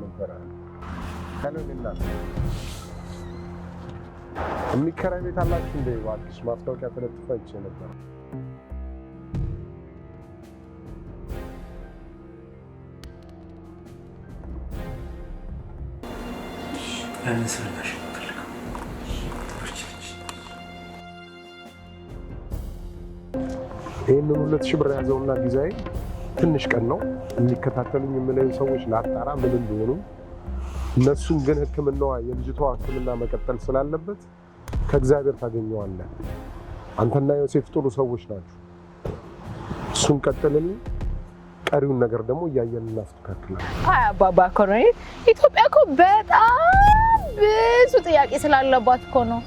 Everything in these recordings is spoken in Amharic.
ነበር ከነና የሚከራይ ቤት አላችሁ እንደ እባክሽ ማስታወቂያ ተለጥፎ አይቼ ነበር አንስልሽ ይሄንን 2000 ብር ያዘውና ጊዜያዊ ትንሽ ቀን ነው የሚከታተሉኝ የምለው ሰዎች ላጣራ ምን እንደሆኑ እነሱን ግን ህክምናዋ የልጅቷ ህክምና መቀጠል ስላለበት ከእግዚአብሔር ታገኘዋለህ አንተና ዮሴፍ ጥሩ ሰዎች ናችሁ እሱን ቀጥልን ቀሪውን ነገር ደግሞ ያያየን እናስተካክላለን አይ አባባ ኮሮኔ ኢትዮጵያ እኮ በጣም ብዙ ጥያቄ ስላለባት እኮ ነው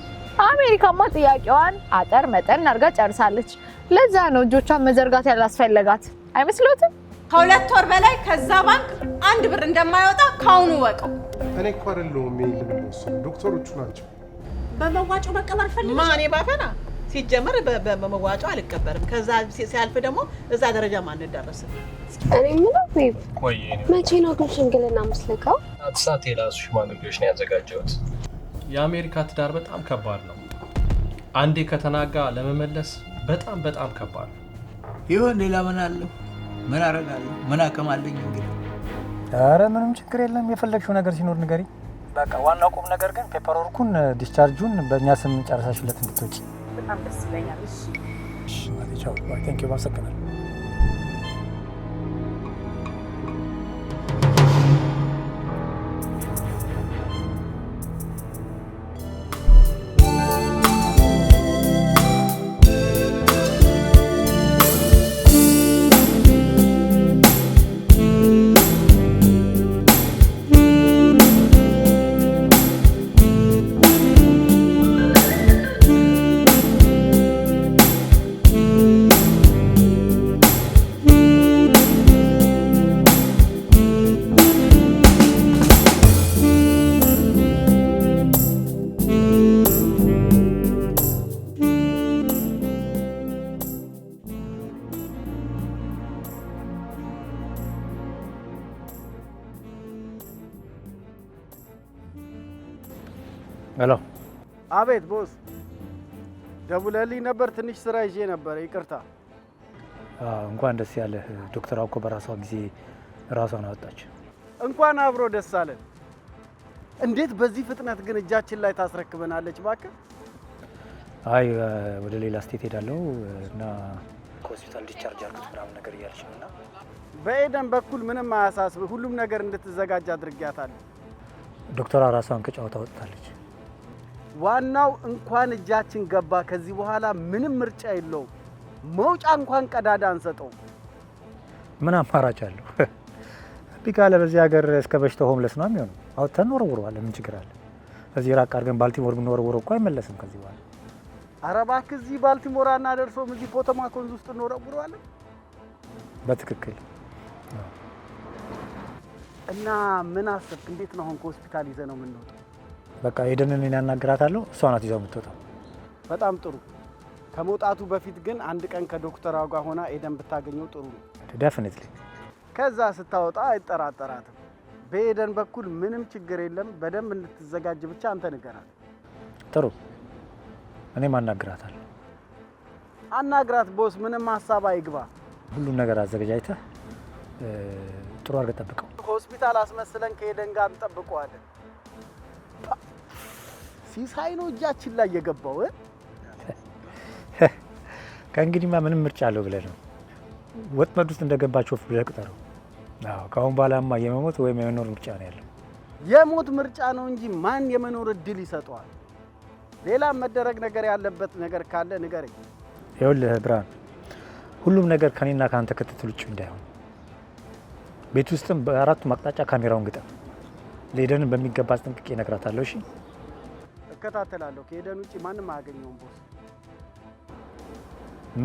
አሜሪካማ ጥያቄዋን አጠር መጠን አድርጋ ጨርሳለች ለዛ ነው እጆቿን መዘርጋት ያላስፈለጋት አይመስሎትም ከሁለት ወር በላይ ከዛ ባንክ አንድ ብር እንደማይወጣ ካሁኑ ወቀው እኔ እኮ አይደለሁም የሚልም ዶክተሮቹ ናቸው በመዋጮ መቀበር ፈልገሽ ማኔ ባፈና ሲጀመር በመዋጮ አልቀበርም ከዛ ሲያልፍ ደግሞ እዛ ደረጃ ማን ደረሰ እኔ ምንም ቤብ መቼ ነው ግን ሽምግልና መስለካው አጥሳት የራሱ ሽማግሌዎች ነው ያዘጋጀሁት የአሜሪካ ትዳር በጣም ከባድ ነው አንዴ ከተናጋ ለመመለስ በጣም ከባድ ነው ይሁን ሌላ ምን አለው ምን አረጋለሁ ምን አቅም አለኝ እንግዲህ ኧረ ምንም ችግር የለም የፈለግሽው ነገር ሲኖር ንገሪ በቃ ዋናው ቁም ነገር ግን ፔፐር ወርኩን ዲስቻርጁን በእኛ ስም ጨርሳሽለት እንድትወጪ በጣም ደስ ይለኛል እሺ እሺ ማለት ቻው ታንክ ዩ ባሰከናል ሄሎ አቤት ቦስ ደውለልኝ ነበር ትንሽ ስራ ይዤ ነበር ይቅርታ እንኳን ደስ ያለህ ዶክተር አውኮ በራሷ ጊዜ ራሷን አወጣች እንኳን አብሮ ደስ አለን እንዴት በዚህ ፍጥነት ግን እጃችን ላይ ታስረክበናለች ባከ አይ ወደ ሌላ ስቴት ሄዳለሁ እና ሆስፒታል ዲስቻርጅ አድርጉት ምናምን ነገር እያለች ነውና በኤደን በኩል ምንም አያሳስብ ሁሉም ነገር እንድትዘጋጅ አድርጊያታለሁ ዶክተሯ ራሷን ከጫወታ ወጣለች ዋናው እንኳን እጃችን ገባ ከዚህ በኋላ ምንም ምርጫ የለውም መውጫ እንኳን ቀዳዳ አንሰጠው ምን አማራጭ አለው ቢካለ በዚህ ሀገር እስከ በሽታው ሆምለስ ነው የሚሆነው አውጥተን ወርውረዋል ምን ችግር አለ እዚህ ራቅ አድርገን ባልቲሞር ብንወርውረው እኮ አይመለስም ከዚህ በኋላ ኧረ እባክህ እዚህ ባልቲሞር አናደርሰውም እዚህ ፖቶማክ ወንዝ ውስጥ እንወረውረዋለን በትክክል እና ምን አሰብክ እንዴት ነው አሁን ከሆስፒታል ይዘህ ነው የምንወጣው በቃ ኤደንን እኔ ያናግራታለሁ እሷ ናት ይዛው የምትወጣው በጣም ጥሩ ከመውጣቱ በፊት ግን አንድ ቀን ከዶክተር ጋር ሆና ኤደን ብታገኘው ጥሩ ነው ዴፊኒትሊ ከዛ ስታወጣ አይጠራጠራትም በኤደን በኩል ምንም ችግር የለም በደንብ እንድትዘጋጅ ብቻ አንተ ንገራት ጥሩ እኔም አናግራታለሁ አናግራት ቦስ ምንም ሐሳብ አይግባ ሁሉም ነገር አዘጋጅተህ ጥሩ አድርገህ ጠብቀው ሆስፒታል አስመስለን ከኤደን ጋር እንጠብቀዋለን ሲሳይ ነው እጃችን ላይ የገባው ከእንግዲህማ ምንም ምርጫ አለው ብለህ ነው ወጥመድ ውስጥ እንደገባችሁ ብለህ ቁጠረው አዎ ካሁን በኋላማ የመሞት ወይም የመኖር ምርጫ ነው ያለው የሞት ምርጫ ነው እንጂ ማን የመኖር እድል ይሰጠዋል ሌላ መደረግ ነገር ያለበት ነገር ካለ ንገረኝ ይኸውልህ ብርሃን ሁሉም ነገር ከኔና ካንተ ክትትል ውጭ እንዳይሆን ቤት ውስጥም በአራቱ አቅጣጫ ካሜራውን ግጠም ለኤደን በሚገባ አስጠንቅቄ እነግራታለሁ እሺ እከታተላለሁ ከኤደን ውጪ ማንም አያገኘውም ቦስ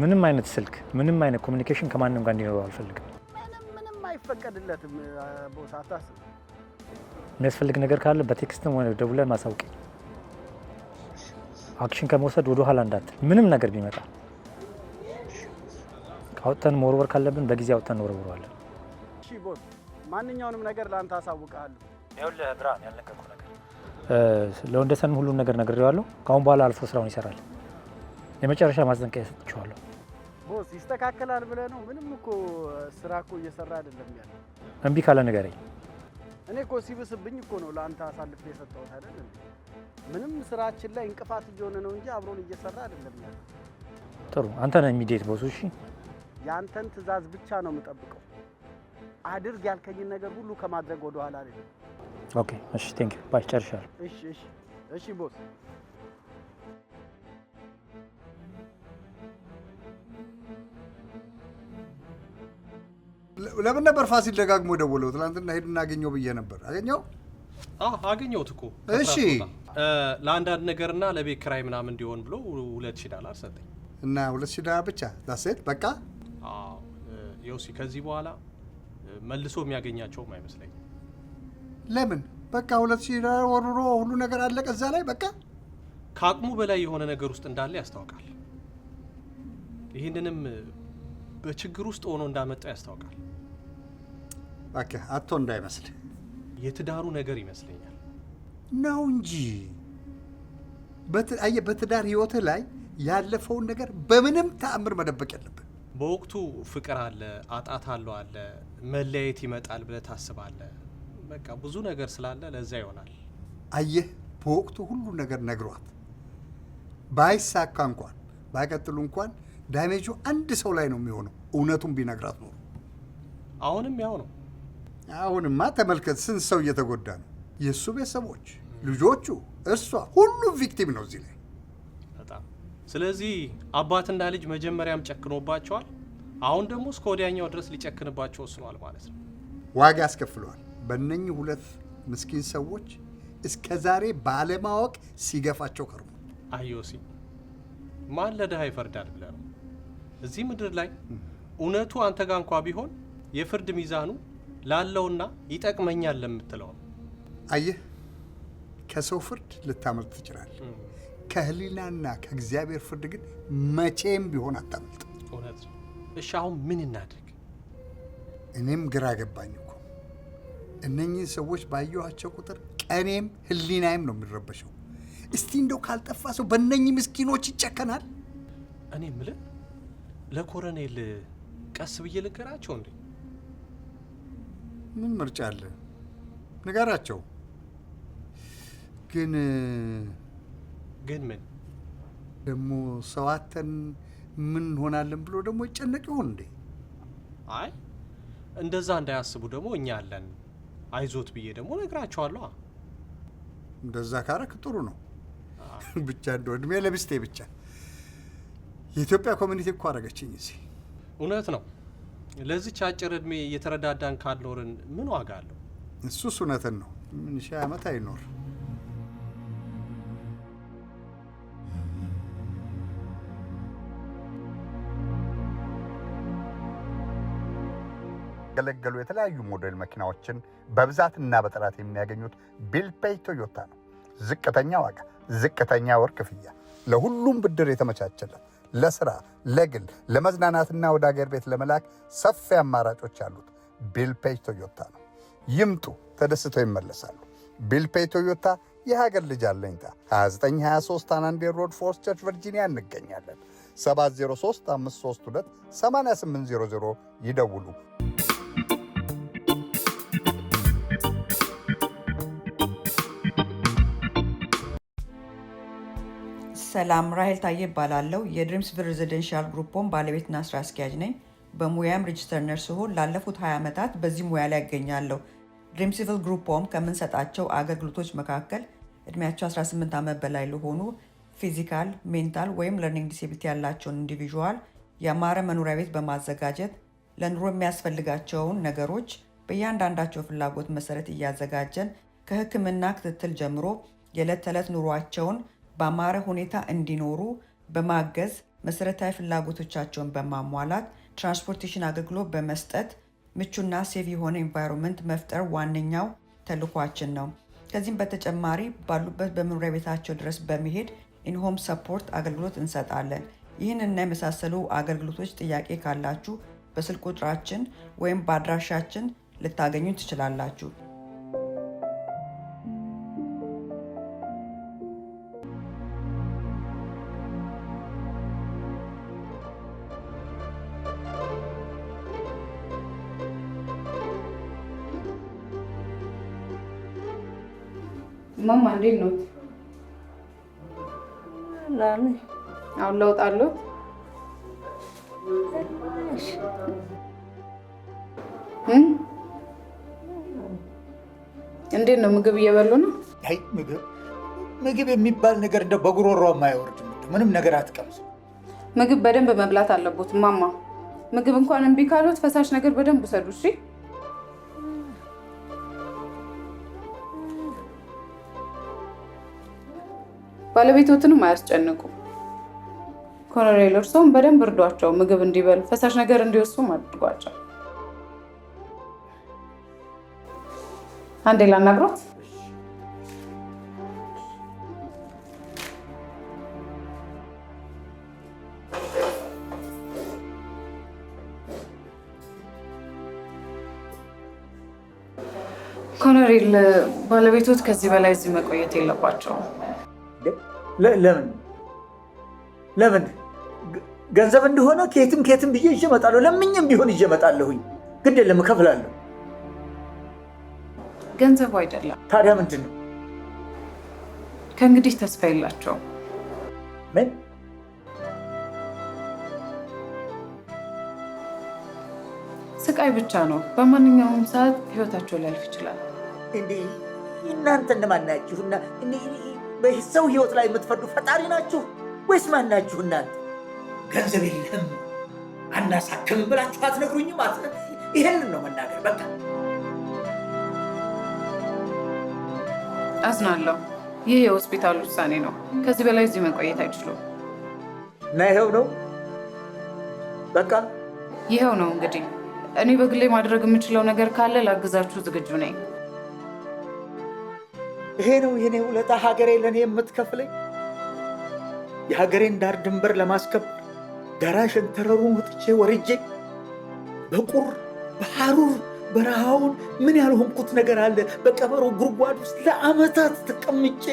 ምንም አይነት ስልክ ምንም አይነት ኮሙኒኬሽን ከማንም ጋር እንዲኖር አልፈልግም ምንም አይፈቀድለትም ቦስ አታስብ የሚያስፈልግ ነገር ካለ በቴክስትም ሆነ ደውለህ ማሳውቅ አክሽን ከመውሰድ ወደ ኋላ እንዳትል ምንም ነገር ቢመጣ አውጥተን መወርወር ካለብን በጊዜ አውጥተን እንወርወራለን እሺ ቦስ ማንኛውንም ነገር ላንተ አሳውቃለሁ ይኸውልህ ብርሃን ያልነገርኩህ ነገር ለወንደሰንም ሁሉን ነገር ነግሬዋለሁ። ከአሁን በኋላ አልፎ ስራውን ይሰራል። የመጨረሻ ማስጠንቀቂያ ሰጥቼዋለሁ። ቦስ ይስተካከላል ብለህ ነው? ምንም እኮ ስራ እኮ እየሰራ አይደለም ያለው። እምቢ ካለ ንገረኝ። እኔ እኮ ሲብስብኝ እኮ ነው ለአንተ አሳልፌ የሰጠሁት አይደል? ምንም ስራችን ላይ እንቅፋት እየሆነ ነው እንጂ አብሮን እየሰራ አይደለም ያለው። ጥሩ፣ አንተ ነህ ኢሚዲየት ቦሱ። እሺ፣ ያንተን ትዕዛዝ ብቻ ነው የምጠብቀው። አድርግ ያልከኝን ነገር ሁሉ ከማድረግ ወደ ኋላ አይደለም። ኦኬ፣ እሺ፣ ቴንክ ዩ ባይ፣ ጨርሻለሁ። እሺ ቦስ። ለምን ነበር ፋሲል ደጋግሞ ደወለው? ትናንትና ሄድና አገኘው ብዬ ነበር። አገኘው? አገኘሁት እኮ። እሺ፣ ለአንዳንድ ነገርና ለቤት ኪራይ ምናምን እንዲሆን ብሎ $2000 ሰጠኝ። እና $2000 ብቻ ዳሴት በቃ? አዎ ዮሲ፣ ከዚህ በኋላ መልሶ የሚያገኛቸውም አይመስለኝም። ለምን? በቃ $2000 ወርሮ ሁሉ ነገር አለቀ እዛ ላይ በቃ። ከአቅሙ በላይ የሆነ ነገር ውስጥ እንዳለ ያስታውቃል። ይህንንም በችግር ውስጥ ሆኖ እንዳመጣው ያስታውቃል። ኦኬ፣ አቶ እንዳይመስል የትዳሩ ነገር ይመስለኛል ነው እንጂ በትዳር ህይወትህ ላይ ያለፈውን ነገር በምንም ተአምር መደበቅ የለብን። በወቅቱ ፍቅር አለ፣ አጣታለሁ አለ፣ መለያየት ይመጣል ብለህ ታስባለህ። በቃ ብዙ ነገር ስላለ ለዛ ይሆናል። አየህ፣ በወቅቱ ሁሉ ነገር ነግሯት ባይሳካ እንኳን ባይቀጥሉ እንኳን ዳሜጁ አንድ ሰው ላይ ነው የሚሆነው። እውነቱን ቢነግራት ኖሮ። አሁንም ያው ነው። አሁንማ ተመልከት፣ ስንት ሰው እየተጎዳ ነው። የእሱ ቤተሰቦች፣ ልጆቹ፣ እሷ፣ ሁሉም ቪክቲም ነው እዚህ ላይ በጣም። ስለዚህ አባትና ልጅ መጀመሪያም ጨክኖባቸዋል። አሁን ደግሞ እስከ ወዲያኛው ድረስ ሊጨክንባቸው ወስኗል ማለት ነው። ዋጋ ያስከፍለዋል። በእነኚህ ሁለት ምስኪን ሰዎች እስከ ዛሬ ባለማወቅ ሲገፋቸው ከርሞ። አዮሲ፣ ማን ለድሃ ይፈርዳል ብለህ ነው? እዚህ ምድር ላይ እውነቱ አንተ ጋር እንኳ ቢሆን የፍርድ ሚዛኑ ላለውና ይጠቅመኛል ለምትለው ነው። አየህ፣ ከሰው ፍርድ ልታመልጥ ትችላለህ። ከህሊናና ከእግዚአብሔር ፍርድ ግን መቼም ቢሆን አታመልጥ። እውነት ነው። እሺ አሁን ምን እናድርግ? እኔም ግራ ገባኝ እኮ። እነኚህ ሰዎች ባየኋቸው ቁጥር ቀኔም ህሊናዬም ነው የሚረበሸው። እስቲ እንደው ካልጠፋ ሰው በእነኚህ ምስኪኖች ይጨከናል? እኔ የምልህ ለኮሎኔል ቀስ ብዬ ልንገራቸው እንዴ? ምን ምርጫ አለ? ንገራቸው። ግን ምን ደግሞ ሰዋተን ምን ሆናለን ብሎ ደግሞ ይጨነቅ ይሆን እንዴ? አይ እንደዛ እንዳያስቡ ደግሞ እኛ አለን። አይዞት ብዬ ደግሞ ነግራቸዋለሁ። እንደዛ ካረክ ጥሩ ነው። ብቻ እንደው እድሜ ለሚስቴ ብቻ። የኢትዮጵያ ኮሚኒቲ እኮ አደረገችኝ እዚህ። እውነት ነው። ለዚች አጭር እድሜ እየተረዳዳን ካልኖርን ምን ዋጋ አለው? እሱስ እውነትን ነው። ምን ሺህ ዓመት አይኖር። ገለገሉ የተለያዩ ሞዴል መኪናዎችን በብዛትና በጥራት የሚያገኙት ቢልፔይ ቶዮታ ነው። ዝቅተኛ ዋጋ፣ ዝቅተኛ ወር ክፍያ፣ ለሁሉም ብድር የተመቻቸለት፣ ለስራ፣ ለግል፣ ለመዝናናትና ወደ ሀገር ቤት ለመላክ ሰፊ አማራጮች ያሉት ቢልፔይ ቶዮታ ነው። ይምጡ፣ ተደስተው ይመለሳሉ። ቢልፔይ ቶዮታ የሀገር ልጅ አለኝታ 2923 አናንዴር ሮድ ፎርስ ቸርች ቨርጂኒያ እንገኛለን። 703-532-8800 ይደውሉ። ሰላም፣ ራሄል ታዬ እባላለሁ። የድሪምስቪል ሬዚደንሻል ግሩፕ ባለቤትና ስራ አስኪያጅ ነኝ። በሙያም ሬጅስተር ነርስ ሲሆን ላለፉት 20 ዓመታት በዚህ ሙያ ላይ ያገኛለሁ። ድሪምስቪል ግሩፕ ከምንሰጣቸው አገልግሎቶች መካከል እድሜያቸው 18 ዓመት በላይ ለሆኑ ፊዚካል፣ ሜንታል ወይም ለርኒንግ ዲስኤቢሊቲ ያላቸውን ኢንዲቪዥዋል ያማረ መኖሪያ ቤት በማዘጋጀት ለኑሮ የሚያስፈልጋቸውን ነገሮች በእያንዳንዳቸው ፍላጎት መሰረት እያዘጋጀን ከሕክምና ክትትል ጀምሮ የዕለት ተዕለት ኑሯቸውን በአማረ ሁኔታ እንዲኖሩ በማገዝ መሰረታዊ ፍላጎቶቻቸውን በማሟላት ትራንስፖርቴሽን አገልግሎት በመስጠት ምቹና ሴቭ የሆነ ኤንቫይሮንመንት መፍጠር ዋነኛው ተልኳችን ነው። ከዚህም በተጨማሪ ባሉበት በመኖሪያ ቤታቸው ድረስ በመሄድ ኢንሆም ሰፖርት አገልግሎት እንሰጣለን። ይህን እና የመሳሰሉ አገልግሎቶች ጥያቄ ካላችሁ በስልክ ቁጥራችን ወይም በአድራሻችን ልታገኙ ትችላላችሁ። ማማ እንዴት ነው? አሁን ለውጥ አለው? እንዴት ነው? ምግብ እየበሉ ነው? አይ ምግብ የሚባል ነገር እንደ በጉሮሮ የማይወርድ ምንም ነገር አትቀምሱ። ምግብ በደንብ መብላት አለቦት ማማ። ምግብ እንኳን እምቢ ካሉት ፈሳሽ ነገር በደንብ ውሰዱ እሺ? ባለቤቶትንም አያስጨንቁ። ኮሎኔል እርሶም በደንብ እርዷቸው። ምግብ እንዲበሉ ፈሳሽ ነገር እንዲወስዱ አድርጓቸው። አንዴ ላናግሮት። ኮሎኔል ባለቤቶት ከዚህ በላይ እዚህ መቆየት የለባቸውም። ለምን ገንዘብ እንደሆነ ከየትም ብዬ ይዤ እመጣለሁ። ለምኝም ቢሆን ይዤ እመጣለሁኝ። ግድ የለም እከፍላለሁ። ገንዘቡ አይደለም። ታዲያ ምንድን ነው? ከእንግዲህ ተስፋ የላቸውም። ምን? ስቃይ ብቻ ነው። በማንኛውም ሰዓት ህይወታቸው ሊያልፍ ይችላል። እንዴ እናንተ እንደማን ናችሁና በሰው ህይወት ላይ የምትፈርዱ ፈጣሪ ናችሁ ወይስ ማን ናችሁ እናንተ? ገንዘብ የለም አናሳክም ብላችሁ አትነግሩኝም? ይሄንን ነው መናገር። በቃ አዝናለሁ። ይህ የሆስፒታል ውሳኔ ነው። ከዚህ በላይ እዚህ መቆየት አይችሉም። እና ይኸው ነው በቃ ይኸው ነው። እንግዲህ እኔ በግሌ ማድረግ የምችለው ነገር ካለ ላግዛችሁ ዝግጁ ነኝ። ይሄ ነው የኔ ውለታ ሀገሬ ለእኔ የምትከፍለኝ። የሀገሬን ዳር ድንበር ለማስከበር ጋራ ሸንተረሩን ወጥቼ ወርጄ በቁር በሐሩር በረሃውን ምን ያልሆንኩት ነገር አለ? በቀበሮ ጉድጓድ ውስጥ ለዓመታት ተቀምጬ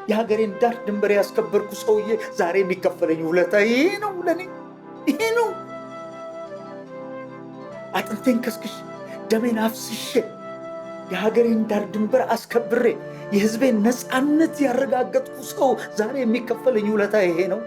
የሀገሬን ዳር ድንበር ያስከበርኩ ሰውዬ ዛሬ የሚከፈለኝ ውለታ ይሄ ነው ለኔ። ይሄ ነው አጥንቴን ከስክሽ ደሜን አፍስሼ የሀገሬን ዳር ድንበር አስከብሬ የህዝቤን ነፃነት ያረጋገጥኩ ሰው ዛሬ የሚከፈለኝ ውለታ ይሄ ነው።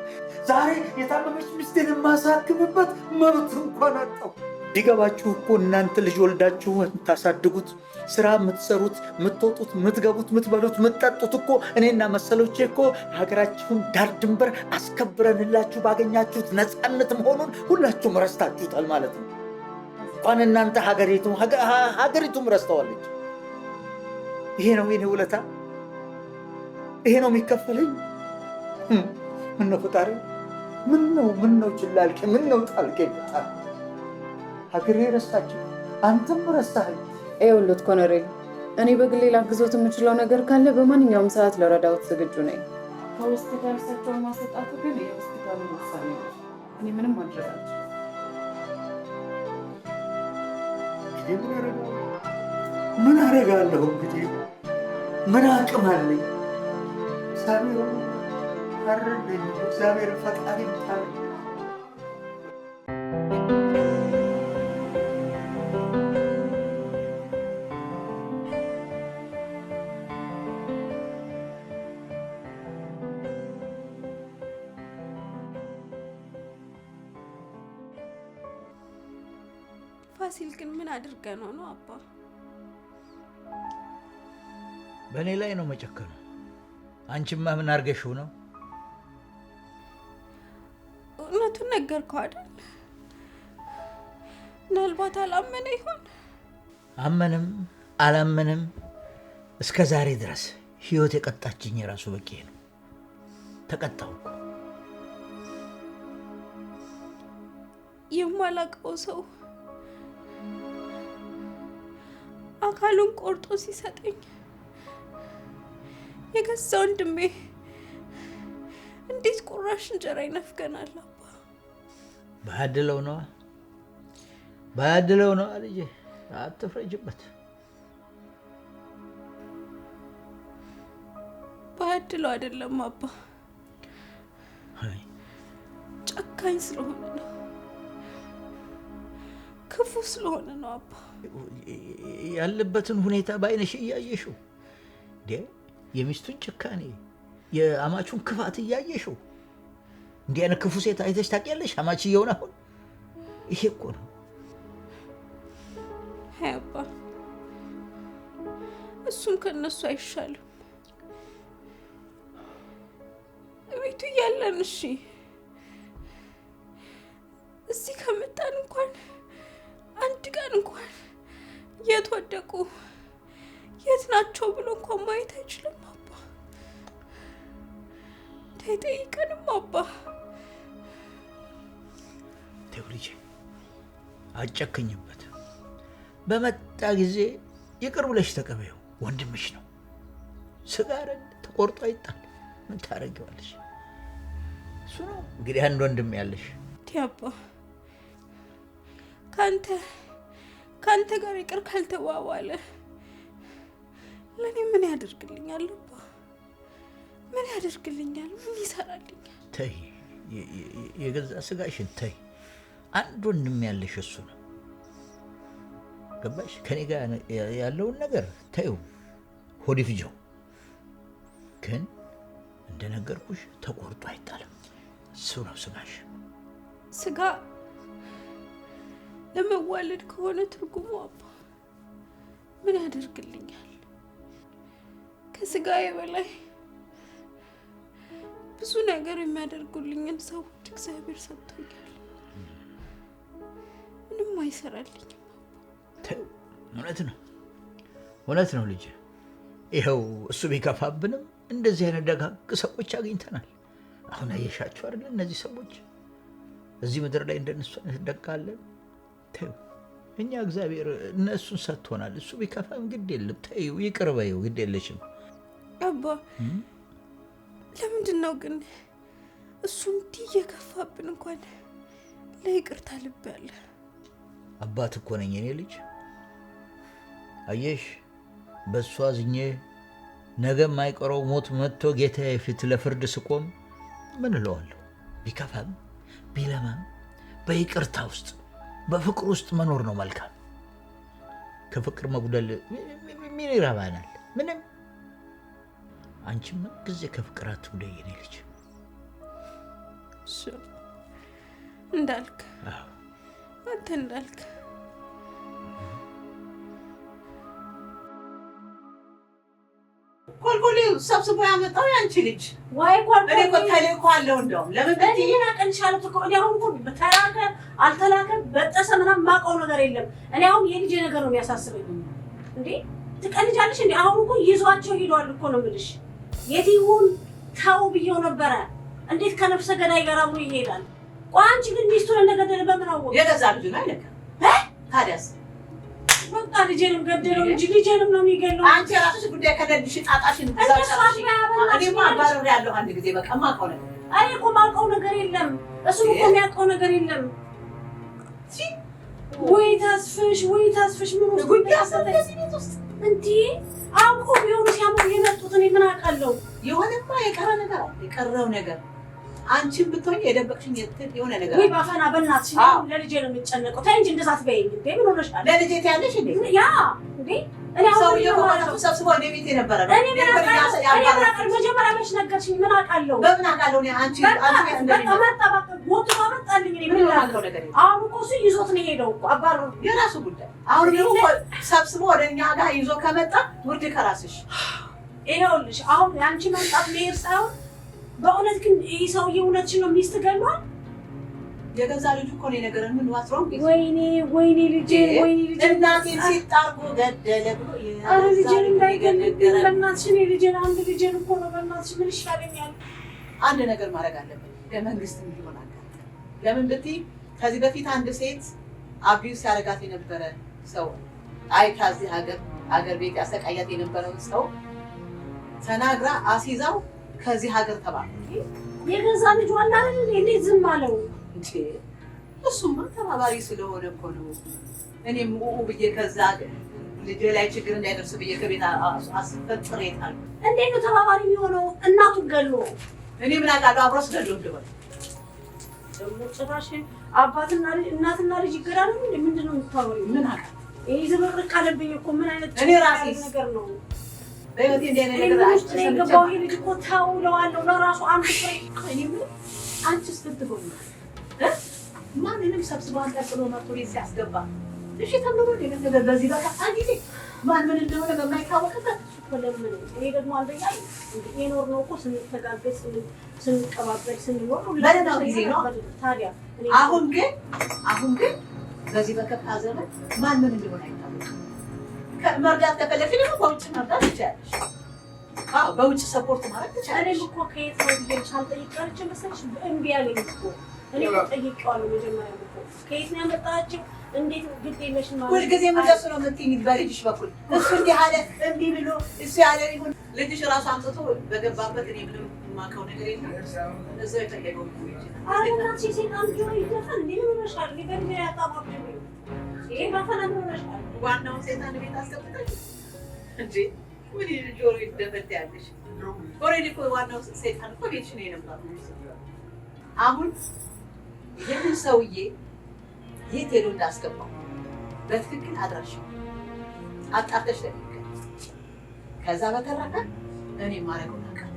ዛሬ የታመመች ሚስቴን የማሳክምበት መብት እንኳን አጣሁ። ቢገባችሁ እኮ እናንተ ልጅ ወልዳችሁ የምታሳድጉት ስራ የምትሰሩት የምትወጡት የምትገቡት የምትበሉት የምትጠጡት እኮ እኔና መሰሎቼ እኮ ሀገራችሁን ዳር ድንበር አስከብረንላችሁ ባገኛችሁት ነፃነት መሆኑን ሁላችሁም ረስታችሁታል ማለት ነው። እንኳን እናንተ ሀገሪቱም ረስተዋለች። ይሄ ነው የኔ ውለታ፣ ይሄ ነው የሚከፈለኝ። ምነው ፈጣሪ፣ ምነው ችላልከ፣ ምነው ጣልከ? ፈጣሪ ሀገሬ ረሳችሁ፣ አንተም ረሳኸኝ። ይኸውልዎት ኮሎኔል፣ እኔ በግሌ ላግዞት የምችለው ነገር ካለ በማንኛውም ሰዓት ለረዳዎት ዝግጁ ነኝ። ከሆስፒታል እሳቸውን ማሰጣቱ ግን የሆስፒታሉ ውሳኔ ነው። እኔ ምንም ማድረግ አልችልም። ምን አደርጋለሁ እንግዲህ? ምን አቅም አለኝ? እግዚአብሔር አረደኝ። እግዚአብሔር ፈጣሪ ታል ፋሲል ግን ምን አድርገህ ነው አባ? በእኔ ላይ ነው መጨከኑ። አንቺማ ምን አድርገሽው ነው? እውነቱን ነገርከው አይደል? ምናልባት አላመነ ይሆን? አመንም አላመንም እስከ ዛሬ ድረስ ህይወት የቀጣችኝ የራሱ በቂ ነው። ተቀጣው። የማላውቀው ሰው አካሉን ቆርጦ ሲሰጠኝ የገዛ ወንድሜ እንዴት ቁራሽ እንጀራ ይነፍገናል? አባ ባያድለው ነው ልጄ፣ አትፍረጅበት። ባያድለው አይደለም አባ፣ ጨካኝ ስለሆነ ነው፣ ክፉ ስለሆነ ነው አባ። ያለበትን ሁኔታ በአይነሽ እያየሽው የሚስቱን ጭካኔ የአማቹን ክፋት እያየሽው እንዲህ አይነት ክፉ ሴት አይተሽ ታውቂያለሽ? አማችየውን አሁን ይሄ እኮ ነው። አይ አባ እሱም ከነሱ አይሻልም። ቤቱ እያለን እሺ እዚህ ከመጣን እንኳን አንድ ቀን እንኳን የት ወደቁ የት ናቸው ብሎ እንኳን ማየት አይችልም አባ። ተይጠይቀንም አባ። ተው ልጄ አጨክኝበት። በመጣ ጊዜ ይቅር ብለሽ ተቀበይው። ወንድምሽ ነው። ስጋ አይደል ተቆርጦ አይጣል። ምን ታረጊዋለሽ? እሱ ነው እንግዲህ አንድ ወንድም ያለሽ። አባ ካንተ ጋር ይቅር ካልተባባለ ለኔ ምን ያደርግልኛል አባ? ምን ያደርግልኛል? ምን ይሰራልኛል? ተይ የገዛ ስጋሽን ተይ። አንድ ወንድም ያለሽ እሱ ነው። ገባሽ? ከኔ ጋር ያለውን ነገር ተይው፣ ሆድ ይፍጀው። ግን እንደነገርኩሽ ተቆርጦ አይጣልም። እሱ ነው ስጋሽ። ስጋ ለመዋለድ ከሆነ ትርጉሙ አባ ምን ያደርግልኛል? ከስጋዬ በላይ ብዙ ነገር የሚያደርጉልኝን ሰዎች እግዚአብሔር ሰጥቶኛል። ምንም አይሰራልኝም። እውነት ነው ልጅ። ይኸው እሱ ቢከፋብንም እንደዚህ አይነት ደጋግ ሰዎች አግኝተናል። አሁን አየሻቸው አይደል? እነዚህ ሰዎች እዚህ ምድር ላይ እንደነሱ እንደጋለን። ተይው፣ እኛ እግዚአብሔር እነሱን ሰጥቶናል። እሱ ቢከፋም ግድ የለም ተይው፣ ይቅር በይው፣ ግድ የለሽም። አባ ለምንድን ነው ግን እሱ እንዲህ እየከፋብን እንኳን ለይቅርታ ልብ ያለ? አባት እኮ ነኝ እኔ ልጅ። አየሽ በእሷ አዝኜ ነገ የማይቀረው ሞት መጥቶ ጌታዬ ፊት ለፍርድ ስቆም ምን እለዋለሁ? ቢከፋም ቢለማም በይቅርታ ውስጥ በፍቅር ውስጥ መኖር ነው መልካም። ከፍቅር መጉደል ምን ይረባናል? ምንም። አንቺም ጊዜ ከፍቅር አትጉደይ የኔ ልጅ። እንዳልክ አንተ እንዳልክ ኮልኮሌው ሰብስቦ ያመጣው ያንቺ ልጅ ወይ ኮልኮሌ እኔ እኮ ተልእኮ አለው። እንደውም ለምን ብትይ እኔ አቀንሻለሁ እኮ እኔ አሁን እኮ ተላከ አልተላከ በጠሰ ምናምን ማውቀው ነገር የለም። እኔ አሁን የልጄ ነገር ነው የሚያሳስበኝ። እንዴ ትቀልጃለሽ እንዴ? አሁን እኮ ይዟቸው ሄዷል እኮ ነው የምልሽ። የት ይሁን ተው ብዬው ነበረ። እንዴት ከነፍሰ ገዳይ ጋር አብሮ ይሄዳል? ቆይ አንቺ ግን ሚስቱን እንደገደለ በምን አወቅሽ? የገዛ ልጁ ነው አይደል? ታዲያስ በቃ ልጄንም ገደለው እንጂ ልጄንም ነው የሚገለው። አንቺ ራስሽ ጉዳይ ከለድሽ ጣጣሽን ትዛቻለሽ። እኔማ አባረር ያለው አንድ ጊዜ በቃ ማውቀው ነገር እኔ እኮ ማውቀው ነገር የለም። እሱ እኮ የሚያውቀው ነገር የለም። ወይ ተስፍሽ ምን ውስጥ ጉዳይ አሰተሽ ውስጥ እንዴ አውቆ ቢሆኑ ሲያምሩ የመጡት እኔ ምን አውቃለሁ? የሆነማ የቀረ ነገር አለ። የቀረው ነገር አንቺም ብትሆኚ የደበቅሽኝ የሆነ ነገር ወይ ባፈና በእናትሽ ለልጄ ነው የምጨነቀው። ተይ እንጂ እንደዛ አትበይኝ እንዴ። ምን ሆነሻል? ለልጄ ታያለሽ እንዴ? ያ እንዴ እኔ አሁን ሰብስበው ወደ ቤቴ ነበረ ነው። እኔ መጀመሪያ መች ነገርሽኝ? ምን አውቃለሁ? በምን አውቃለሁ? እኔ አንቺ ቤት እንደሚመጣ መጣ ቦቱ አመጣልኝ። እኔ ምን አውቃለሁ ነገር አሁን እኮ እሱ ይዞት ነው ሄደው እኮ አባሩ የራሱ ጉዳይ። አሁን ደግሞ ሰብስቦ ወደ እኛ ጋር ይዞ ከመጣ ውርድ ከራስሽ። ይኸውልሽ አሁን ያንቺ መምጣት መሄድ ሳይሆን በእውነት ግን ይህ ሰውዬ እውነትሽን ነው ሚስት ገሏል? የገዛ ልጁ እኮ ነው የነገረን። ምን ዋትሮም ወይኔ ልጄ እናቴን ሲጣርጎ ገደለ ብሎ ልጄን እንዳይገለግል በእናትሽ እኔ ልጄን አንድ ልጄን እኮ ነው በእናትሽ ምን ይሻለኛል? አንድ ነገር ማድረግ አለብን። ለመንግስት እንዲሆን ለምን ብትይ ከዚህ በፊት አንድ ሴት አቢዩስ ሲያደርጋት የነበረ ሰው ከዚህ ሀገር ቤት ያሰቃያት የነበረውን ሰው ተናግራ አሲዛው ከዚህ ሀገር ተባለ። የገዛ ልጅ ዋና አይደል? እንዴት ዝም አለው? እሱማ ተባባሪ ስለሆነ እኮ ነው። እኔም ብዬ ከዛ ልጅ ላይ ችግር እንዳይደርስ ብዬ ከቤት አስፈጥሬታል። እንዴት ነው ተባባሪ የሚሆነው? እናቱን ገሎ እኔ ምን አውቃለሁ? አብሮስ ገሎ እንደሆነ ደግሞ ጭራሽ አባትና ልጅ እናትና ልጅ ይገዳሉ። ምንድን ነው የምታወሪው? ምን አውቃለሁ? ይሄ ዝብርቅ አለብኝ እኮ ምን አይነት እኔ ራሴ ነገር ነው? በህይወቴ እንደኔ ነገር ገባው ይሄ ልጅ እኮ ታውለዋለሁ ለራሱ አንድ ፍሬ እኔም አንቺስ ብትሆኚ ማንንም ሰብስበው አንጠልጥሎ መጥቶ ቤት ሲያስገባ እሺ ተብሎ ነገር በዚህ በቃ አንዴ ማን ምን እንደሆነ በማይታወቅበት ወለምን ይሄ ደግሞ አንደኛ የኖር ነው እኮ ስንተጋገዝ ስንቀባበል ስንኖር ለሌላው ጊዜ ነው ታዲያ አሁን ግን በዚህ በከፋ ዘመን ማን ምን እንደሆነ አይታወቅም መርዳት ከፈለግሽ ደግሞ በውጭ መርዳት ትችያለሽ በውጭ ሰፖርት ማለት ትችያለሽ እኔም እኮ ከየት ነው ብዬሽ ሳልጠይቅ ቀርቼ መሰለሽ እምቢ አለኝ እኮ እኔ ጠይቄዋለሁ መጀመሪያ እኮ ከየት ነው ያመጣችው እንዴት ግድ የለሽ ማለት ሁልጊዜ እንደሱ ነው የምትይኝ በልጅሽ በኩል እሱ እንዲህ አለ እምቢ ብሎ እሱ ያለ ይሁን ልጅሽ ራሱ አምጥቶ በገባበት እኔ ምንም የማውቀው ነገር የለም እዛው የጠየቀው አሁን ሲሴጣን ጆሮ ይደፋል እንዴ ምን ሆነሻል ሊበል ያጣባብ ይሄ ባፈና ምን ሆነሻል ዋናው ሴጣን ቤት አስገብተሽ እንጂ ምን ጆሮ ይደፈት ያለሽ ኦሬዲ እኮ ዋናው ሴጣን እኮ ቤትሽ ነው የነበረው አሁን ይሄን ሰውዬ የት ሄዶ እንዳስገባው በትክክል አድራሻው አጣፍተሽ ለሚከ ከዛ በተረፈ እኔ ማረገው ነገር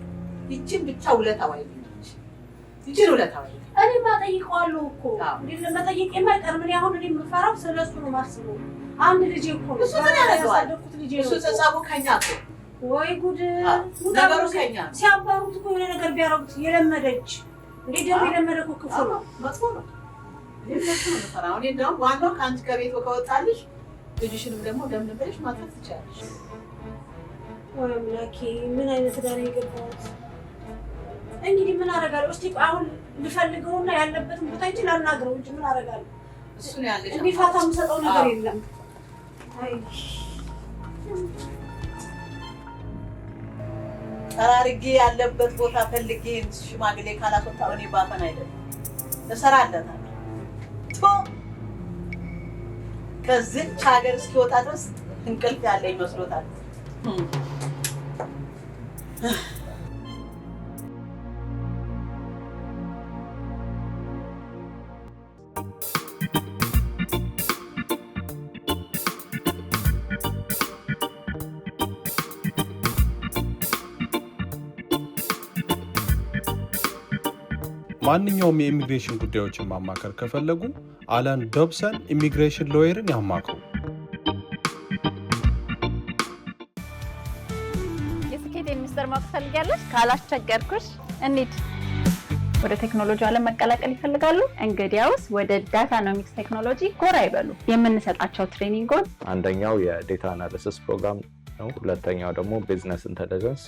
ይችን ብቻ ውለታው አይልሽ ይችን ውለታው እኔ ማጠይቀዋለሁ እኮ እንዴ ለማጠይቅ የማይቀር ምን ያሁን እኔ የምፈራው ስለሱ ነው ማስበው አንድ ልጅ እኮ እሱ ምን ያደርገዋል እሱ ተጻቡ ከኛ እኮ ወይ ጉድ ነገሩ ከኛ ሲያባሩት እኮ የሆነ ነገር ቢያረጉት የለመደች እንዴ ደግሞ የለመደ እኮ ክፉ ነው መጥፎ ነው አሁን እንደውም ዋናው ከአንቺ ከቤት ከወጣልሽ ልጅሽንም ደግሞ ለምን ብለሽ ማጥፋት ትችያለሽ ወይ አምላኬ ምን አይነት ዳር የገባሁት እንግዲህ ምን አደርጋለሁ እስቲ አሁን ልፈልገውና ያለበትን ቦታ እንጂ ላናግረው እንጂ ምን አደርጋለሁ እሱ ነው ያለሽ እንዴ ፋታ የምሰጠው ነገር የለም አይ ጠራርጌ ያለበት ቦታ ፈልጌ ሽማግሌ ካላስወጣው እኔ ባፈን አይደለም እሰራለታለሁ ከዚህች ሀገር እስኪወጣ ድረስ እንቅልፍ ያለ ይመስሎታል ማንኛውም የኢሚግሬሽን ጉዳዮችን ማማከር ከፈለጉ አለን ዶብሰን ኢሚግሬሽን ሎየርን ያማክሩ። የስኬት ሚኒስትር ማወቅ ትፈልጊያለሽ? ካላስቸገርኩሽ እንሂድ። ወደ ቴክኖሎጂ ዓለም መቀላቀል ይፈልጋሉ? እንግዲያውስ ወደ ዳታኖሚክስ ቴክኖሎጂ ጎራ ይበሉ። የምንሰጣቸው ትሬኒንጎች አንደኛው የዴታ አናሊሲስ ፕሮግራም ነው። ሁለተኛው ደግሞ ቢዝነስ ኢንተለጀንስ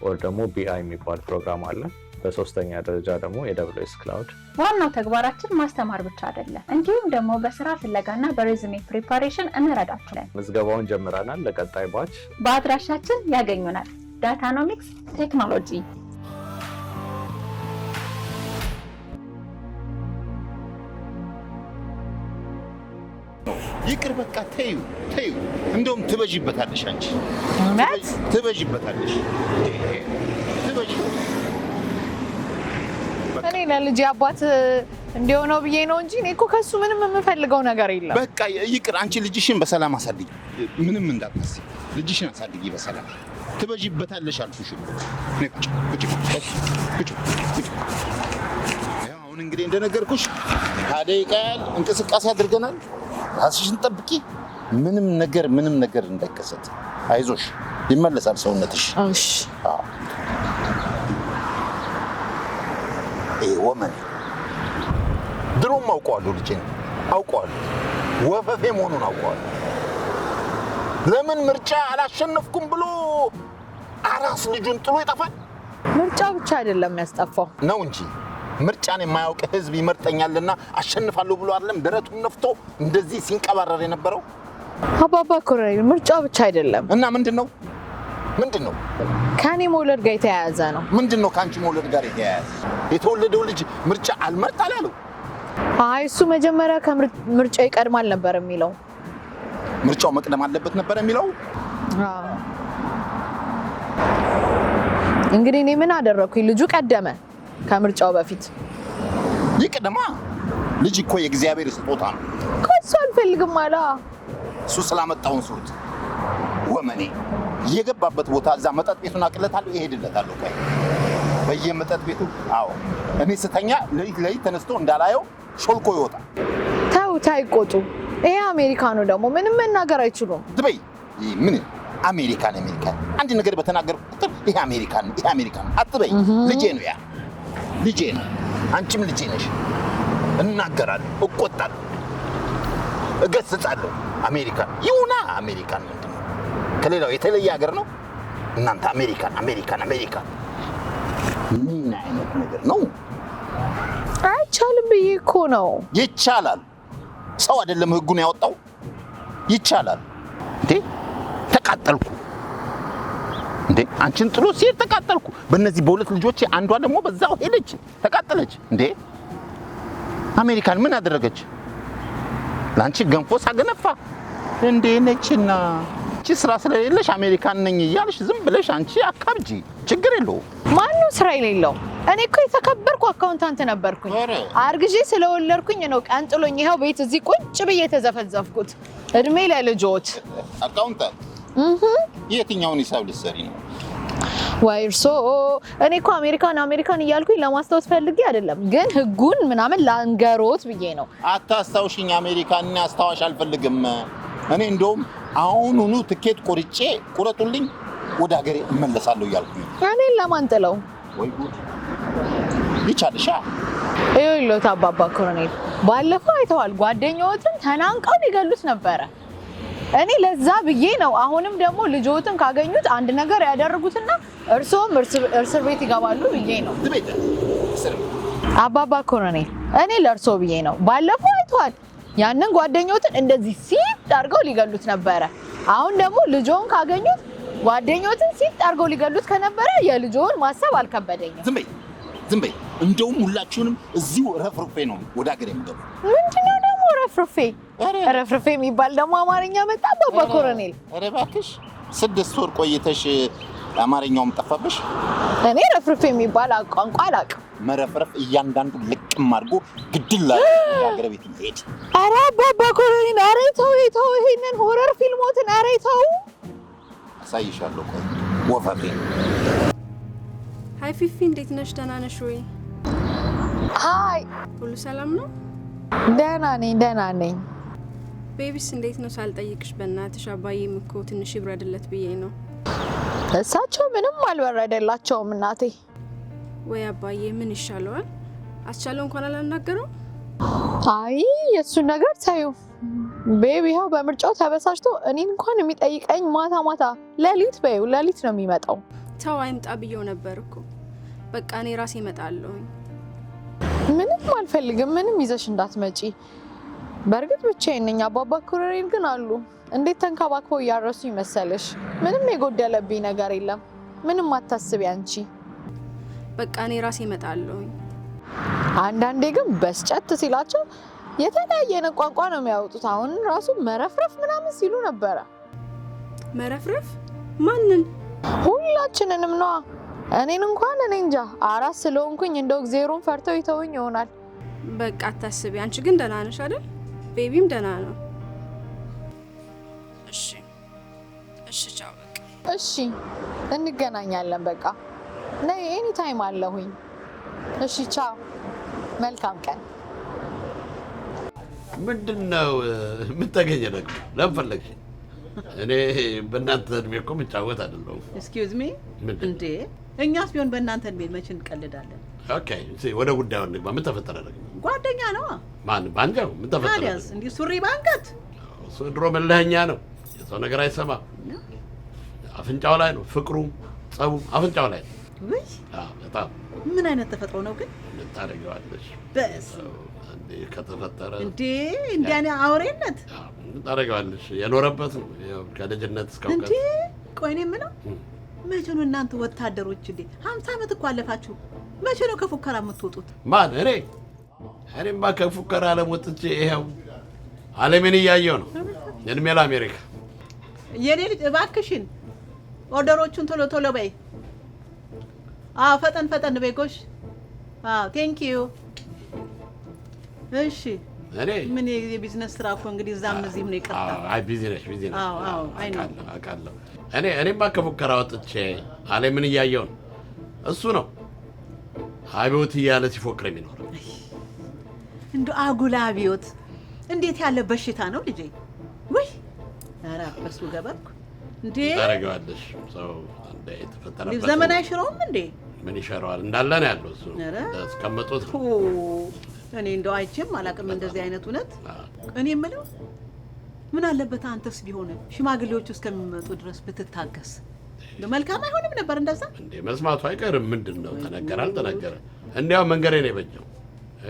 ወር ደግሞ ቢአይ የሚባል ፕሮግራም አለ። በሶስተኛ ደረጃ ደግሞ AWS ክላውድ። ዋናው ተግባራችን ማስተማር ብቻ አይደለም፣ እንዲሁም ደግሞ በስራ ፍለጋና በሬዝሜ ፕሪፓሬሽን እንረዳችኋለን። ምዝገባውን ጀምረናል። ለቀጣይ ባች በአድራሻችን ያገኙናል። ዳታኖሚክስ ቴክኖሎጂ። ይቅር በቃ ተዩ። እንደውም ትበዥበታለሽ አንቺ ትበዥበታለሽ። እኔ ለልጅ አባት እንዲሆነው ብዬ ነው እንጂ እኔ እኮ ከሱ ምንም የምፈልገው ነገር የለም። በቃ ይቅር። አንቺ ልጅሽን በሰላም አሳድጊ። ምንም እንዳታስቢ። ልጅሽን አሳድጊ በሰላም። ትበዥበታለሽ አልኩሽ። አሁን እንግዲህ እንደነገርኩሽ ደቂቃ ያህል እንቅስቃሴ አድርገናል። ራስሽን ጠብቂ። ምንም ነገር እንዳይከሰት። አይዞሽ፣ ይመለሳል ሰውነትሽ። እሺ። ወመን ድሮም አውቀዋለሁ፣ ልጄን አውቀዋለሁ፣ ወፈፌ መሆኑን አውቀዋለሁ። ለምን ምርጫ አላሸነፍኩም ብሎ አራስ ልጁን ጥሎ ይጠፋል? ምርጫ ብቻ አይደለም ያስጠፋው ነው እንጂ ምርጫን የማያውቅ ህዝብ ይመርጠኛልና አሸንፋለሁ ብሎ አይደለም ደረቱን ነፍቶ እንደዚህ ሲንቀባረር የነበረው? አባባ ኮሎኔል፣ ምርጫ ብቻ አይደለም። እና ምንድነው? ከኔ መውለድ ጋር የተያያዘ ነው። ምንድነው ከአንቺ መውለድ ጋር የተያያዘ? የተወለደው ልጅ ምርጫ አልመርጥ አላለው? አይ እሱ መጀመሪያ ከምርጫው ይቀድማል ነበር የሚለው። ምርጫው መቅደም አለበት ነበር የሚለው? እንግዲህ እኔ ምን አደረኩኝ? ልጁ ቀደመ ከምርጫው በፊት። ይቅደማ። ልጅ እኮ የእግዚአብሔር ስጦታ ነው። ከሱ አልፈልግም አላ። እሱ ስላመጣውን ሱት ወመኔ የገባበት ቦታ እዛ መጠጥ ቤቱን አቅለታለሁ፣ እሄድለታለሁ። ቆይ በየመጠጥ ቤቱ አዎ፣ እኔ ስተኛ ለሊት ተነስቶ እንዳላየው ሾልኮ ይወጣል። ተው ታይቆጡ። ይሄ አሜሪካ ነው ደግሞ ምንም መናገር አይችሉም። ዝበይ ምን አሜሪካን አንድ ነገር በተናገር ቁጥር ይሄ አሜሪካን አትበይ። ልጄ ነው ያ ልጄ ነው። አንቺም ልጄ ነሽ። እናገራለሁ፣ እቆጣለሁ፣ እገስጻለሁ። አሜሪካን ይሁና። አሜሪካን ምንድን ነው? ከሌላው የተለየ ሀገር ነው። እናንተ አሜሪካን ምን አይነት ነገር ነው? አይቻልም ብዬ እኮ ነው። ይቻላል። ሰው አይደለም ህጉን ያወጣው? ይቻላል እንዴ? ተቃጠልኩ እንዴ? አንቺን ጥሎ ሲሄድ ተቃጠልኩ። በእነዚህ በሁለት ልጆቼ አንዷ ደግሞ በዛው ሄደች፣ ተቃጠለች። እንዴ አሜሪካን ምን አደረገች? ላንቺ ገንፎ ሳገነፋ እንዴ ነችና አንቺ ስራ ስለሌለሽ አሜሪካን ነኝ እያልሽ ዝም ብለሽ አንቺ አካብጂ። ችግር የለውም። ማነው ስራ የሌለው? እኔ እኮ የተከበርኩ አካውንታንት ነበርኩኝ። አርግዤ ስለወለድኩኝ ነው ቀን ጥሎኝ ይኸው ቤት እዚህ ቁጭ ብዬ የተዘፈዘፍኩት። እድሜ ለልጆት። አካውንታንት የትኛውን ሂሳብ ልትሰሪ ነው? ወይ እርሶ እኔ እኮ አሜሪካን እያልኩኝ ለማስታወስ ፈልጌ አይደለም፣ ግን ህጉን ምናምን ላንገሮት ብዬ ነው። አታስታውሽኝ። አሜሪካን አስታዋሽ አልፈልግም። እኔ እንደውም አሁኑኑ ትኬት ቆርጬ ቁረጡልኝ፣ ወደ ሀገሬ እመለሳለሁ እያልኩኝ። እኔን ለማን ጥለው? ወይ ጉድ! ይቻልሻ። ይኸውልዎት አባባ ኮሎኔል፣ ባለፈው አይተዋል፣ ጓደኛዎትን ተናንቀው ሊገሉት ነበረ። እኔ ለዛ ብዬ ነው አሁንም ደግሞ ልጆትን ካገኙት አንድ ነገር ያደርጉትና እርሶም እስር ቤት ይገባሉ ብዬ ነው። አባባ ኮሎኔል፣ እኔ ለእርሶ ብዬ ነው። ባለፈው አይተዋል፣ ያንን ጓደኞትን እንደዚህ ሲጥ አድርገው ሊገሉት ነበረ። አሁን ደግሞ ልጆን ካገኙት ጓደኞትን ሲጥ አድርገው ሊገሉት ከነበረ የልጆን ማሰብ አልከበደኝም። ዝም በይ። እንደውም ሁላችሁንም እዚሁ ረፍርፌ ነው ወደ ሀገር የምገቡ። ምንድነው ደግሞ ረፍርፌ? ረፍርፌ የሚባል ደግሞ አማርኛ መጣ አባባ ኮሎኔል? ኧረ እባክሽ 6 ወር ቆይተሽ አማርኛውም ጠፋብሽ። እኔ ረፍርፌ የሚባል ቋንቋ አላውቅም። መረፍረፍ እያንዳንዱ ልቅም አድርጎ ግድል ሀገር ቤት ይሄድ። ኧረ አባባ ኮሎኔል፣ ኧረ ተው ይሄንን ሆረር ፊልሞትን ኧረ ተው። አሳይሻለሁ። ቆይ ወፈፌ። ሃይ ፊፊ፣ እንዴት ነሽ? ደህና ነሽ ወይ? ሃይ፣ ሁሉ ሰላም ነው? ደህና ነኝ። ቤቢስ እንዴት ነው? ሳልጠይቅሽ በእናትሽ። አባዬም እኮ ትንሽ ይብረድለት ብዬ ነው። እሳቸው ምንም አልበረደላቸውም እናቴ። ወይ አባዬ ምን ይሻለዋል? አስቻለው እንኳን አላናገረው። አይ የእሱን ነገር ታዩ። ቤቢ ይኸው በምርጫው ተበሳጭቶ እኔን እንኳን የሚጠይቀኝ ማታ ሌሊት ነው የሚመጣው። ተው አይምጣ ብዬው ነበር እኮ። በቃ እኔ ራሴ እመጣለሁ። ምንም አልፈልግም፣ ምንም ይዘሽ እንዳትመጪ። በእርግጥ ብቻዬን ነኝ። አባባ ኮሎኔል ግን አሉ። እንዴት ተንከባክበው እያረሱ ይመሰልሽ? ምንም የጎደለብኝ ነገር የለም። ምንም አታስቢ አንቺ። በቃ እኔ ራሴ እመጣለሁ። አንዳንዴ ግን በስጨት ሲላቸው የተለያየ ቋንቋ ነው የሚያወጡት። አሁን ራሱ መረፍረፍ ምናምን ሲሉ ነበረ። መረፍረፍ? ማንን? ሁላችንንም ነዋ። እኔን እንኳን እኔ እንጃ አራስ ስለሆንኩኝ እንደው እግዚአብሔሩን ፈርተው ይተውኝ ይሆናል። በቃ አታስቢ። አንቺ ግን ደህና ነሽ አይደል? ቤቢም ደህና ነው። እሺ ቻው። በቃ እሺ፣ እንገናኛለን። በቃ ነይ፣ ኤኒ ታይም አለሁኝ። እሺ ቻው፣ መልካም ቀን። ምንድነው? ምን ተገኘ ደግሞ? ለምን ፈለግሽ? እኔ በእናንተ እድሜ እኮ የምጫወት አይደለሁም። ኤክስኪውዝ ሚ እንዴ! እኛስ ቢሆን በእናንተ እድሜ መቼ እንቀልዳለን? ኦኬ፣ ወደ ጉዳዩ እንግባ። ምን ተፈጠረ ደግሞ? ጓደኛ ነዋ። ማን? ባንጃው? ምን ተፈጠረ? ታዲያስ እንዲህ ሱሪ ባንገት? እሱ ድሮ መለኸኛ ነው። የሰው ነገር አይሰማም። አፍንጫው ላይ ነው ፍቅሩም ጸቡም አፍንጫው ላይ ነው። ውይ በጣም ምን አይነት ተፈጥሮ ነው ግን? ምን ታደርጊዋለሽ? ከተፈጠረ እንዴ እንዲያኔ አውሬነት ምን ታደርጊዋለሽ? የኖረበት ነው ከልጅነት እስከ እውቀት። እንዴ ቆይ እኔ የምለው መቼ ነው እናንተ ወታደሮች እንዴ 50 ዓመት እኮ አለፋችሁ። መቼ ነው ከፉከራ የምትወጡት? ማን? እኔማ ከፉከራ ዓለም ወጥቼ ይኸው ዓለምን እያየሁ ነው። እድሜ ለአሜሪካ። የኔ ልጅ እባክሽን ኦርደሮቹን ቶሎ በይ። ፈጠን በይ ጎሽ። ቴንክ ዩ። እሺ እኔ ምን የቢዝነስ ስራ እኮ እንግዲህ እዛም እዚህም ነው ይቀርታ። አይ ቢዝነስ አዎ አይ ነው አውቃለሁ። እኔማ ከሙከራ ወጥቼ አለ ምን እያየው ነው እሱ ነው አብዮት እያለ ሲፎክር የሚኖር እንዶ አጉላ አብዮት እንዴት ያለ በሽታ ነው ልጄ ወይ ኧረ እሱ ገባኩ እንዴ ታረጋለሽ ሰው እንደ ተፈጠረበት ዘመን አይሽረውም እንዴ ምን ይሽረዋል እንዳለ ነው ያለው እሱ ተስቀመጡት እኔ እንደው አይቼም አላቅም እንደዚህ አይነት እውነት እኔ የምለው ምን አለበት አንተስ ቢሆን ሽማግሌዎች እስከሚመጡ ድረስ ብትታገስ መልካም አይሆንም ነበር እንደዛ እንዴ መስማቱ አይቀርም ምንድነው ተነገረ አልተነገረ እንዲያው መንገሬ ነው የበጀው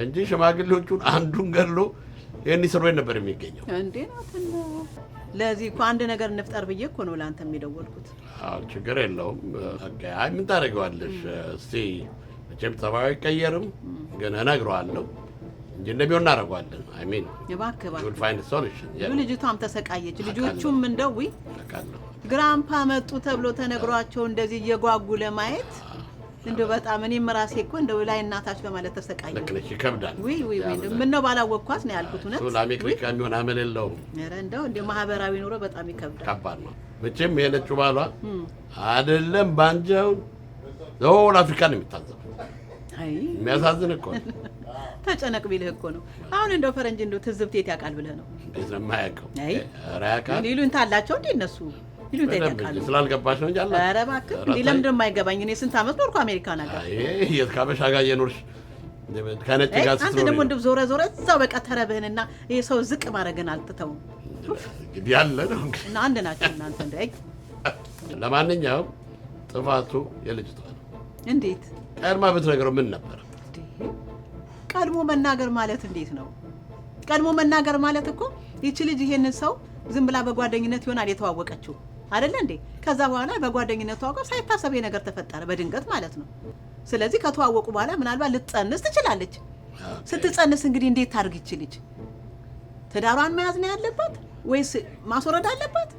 እንጂ ሽማግሌዎቹን አንዱን ገድሎ የኔ ስሮይ ነበር የሚገኘው እንዴ ናተን ለዚህ እኮ አንድ ነገር እንፍጠር ብዬ እኮ ነው ላንተ የሚደወልኩት አዎ ችግር የለውም አይ ምን ታደርገዋለሽ እስቲ መቼም ተባይ ቀየርም ግን እነግረዋለሁ እንጂ እንደሚሆን እናደርገዋለን አይ ሚን የባከባ you will find a solution ልጅቷም ተሰቃየች ልጆቹም እንደው ግራምፓ መጡ ተብሎ ተነግሯቸው እንደዚህ እየጓጉ ለማየት እንደው በጣም እኔም ራሴ እኮ እንደው ላይ እናታች በማለት ተሰቃየች ልክ ነሽ ይከብዳል ወይ ምን ነው ባላወቅኳት ነው ያልኩት እውነት እሱ ለአሜሪካ የሚሆን አመል የለውም ኧረ እንደው ማህበራዊ ኑሮ በጣም ይከብዳል ከባድ ነው መቼም የነጩ ባሏ አይደለም ባንጃው ዘውል አፍሪካ ነው የሚታዘበው አይ የሚያሳዝን እኮ ተጨነቅ ቢልህ እኮ ነው አሁን እንደው ፈረንጅ እንደው ትዝብት የት ያውቃል ብለህ ነው እንዴት ነው የማያውቀው አይ ኧረ ያውቃል ይሉን ታላቸው እንዴ እነሱ ይሉን ታያቃሉ ስላልገባሽ ነው እንጂ አላ ኧረ እባክህ እንዴ ለምን የማይገባኝ እኔ ስንት አመት ኖርኩ አሜሪካን ሀገር አይ የካበሻ ጋር የኖርሽ ከነጭ ጋር አንተ ደግሞ እንደው ዞረ እዛው በቃ ተረብህንና ይሄ ሰው ዝቅ ማድረግን አልተተው እንግዲህ ያለ ነው እና አንድ ናቸው እናንተ እንደ ለማንኛውም ጥፋቱ የልጅቷ ነው እንዴት ቀድማ ብትነግረው ምን ነበር ቀድሞ መናገር ማለት እንዴት ነው ቀድሞ መናገር ማለት እኮ ይቺ ልጅ ይሄንን ሰው ዝም ብላ በጓደኝነት ይሆናል የተዋወቀችው አይደለ እንዴ ከዛ በኋላ በጓደኝነት ተዋወቀው ሳይታሰብ ነገር ተፈጠረ በድንገት ማለት ነው ስለዚህ ከተዋወቁ በኋላ ምናልባት ልትጸንስ ትችላለች ስትጸንስ እንግዲህ እንዴት ታርግ ይችላል ትዳሯን መያዝ ነው ያለባት ወይስ ማስወረድ አለባት